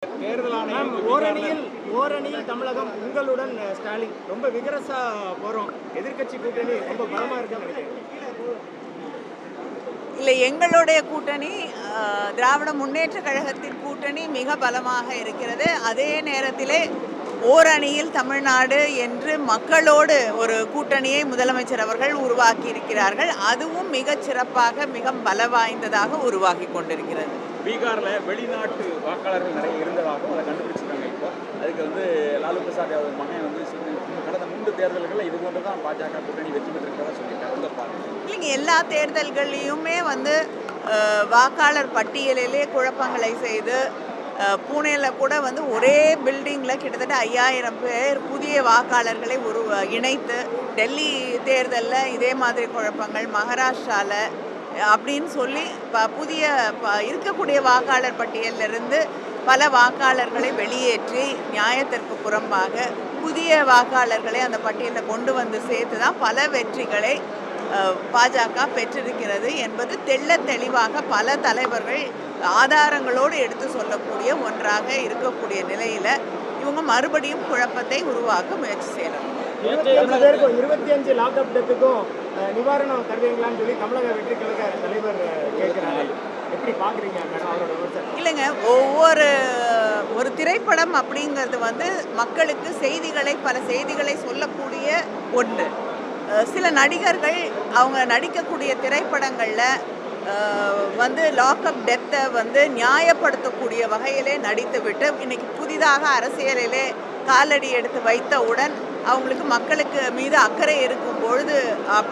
தேர்தல் ஆணையம் ஓரணியில் தமிழகம் உங்களுடன் ஸ்டாலின் ரொம்ப விகரசா போறோம். எதிர்க்கட்சி கூட்டணி ரொம்ப பலமா இருக்குன்னு நினைக்கிறேன். இல்லை, எங்களுடைய கூட்டணி திராவிட முன்னேற்ற கழகத்தின் கூட்டணி மிக பலமாக இருக்கிறது. அதே நேரத்திலே ஓரணியில் தமிழ்நாடு என்று மக்களோடு ஒரு கூட்டணியை முதலமைச்சர் அவர்கள் உருவாக்கி இருக்கிறார்கள். அதுவும் மிக சிறப்பாக மிக பல வாய்ந்ததாக உருவாகி கொண்டிருக்கிறது. பீகார்ல வெளிநாட்டு வாக்காளர்கள் நிறைய இருந்ததாகவும் அதை கண்டுபிடிச்சிருக்காங்க. இப்போ அதுக்கு லாலு பிரசாத் யாதவ் மகன் கடந்த 3 தேர்தல்களில் இது போன்று தான் பாஜக கூட்டணி வெற்றி பெற்றிருக்கிறதா சொல்லியிருக்காங்க. இல்லைங்க, எல்லா தேர்தல்களையுமே வாக்காளர் பட்டியலிலே குழப்பங்களை செய்து பூனேயில் கூட ஒரே பில்டிங்கில் கிட்டத்தட்ட 5000 பேர் புதிய வாக்காளர்களை இணைத்து, டெல்லி தேர்தலில் இதே மாதிரி குழப்பங்கள், மகாராஷ்டிராவில் அப்படின்னு சொல்லி புதிய இருக்கக்கூடிய வாக்காளர் பட்டியலிருந்து பல வாக்காளர்களை வெளியேற்றி நியாயத்திற்கு புறம்பாக புதிய வாக்காளர்களை அந்த பட்டியலில் கொண்டு சேர்த்து தான் பல வெற்றிகளை பாஜக பெற்றிருக்கிறது என்பது தெள்ள தெளிவாக பல தலைவர்கள் ஆதாரங்களோடு எடுத்து சொல்லக்கூடிய ஒன்றாக இருக்கக்கூடிய நிலையில் இவங்க மறுபடியும் குழப்பத்தை உருவாக்க முயற்சி செய்யலாம். 25 லாக்அப் டெத்துக்கும் நிவாரணம் தருவீங்களான்னு சொல்லி தமிழக வெற்றி கழக தலைவர் கேட்கிறாங்க. எப்படி பார்க்குறீங்க அவரோட விமர்சனம்? இல்லைங்க, ஒரு திரைப்படம் அப்படிங்கிறது மக்களுக்கு பல செய்திகளை சொல்லக்கூடிய ஒன்று. சில நடிகர்கள் அவங்க நடிக்கக்கூடிய திரைப்படங்களில் லாக்அப் டெத்தை நியாயப்படுத்தக்கூடிய வகையிலே நடித்துவிட்டு இன்னைக்கு புதிதாக அரசியலிலே காலடி எடுத்து வைத்தவுடன் அவங்களுக்கு மக்களுக்கு மீது அக்கறை இருக்கும் பொழுது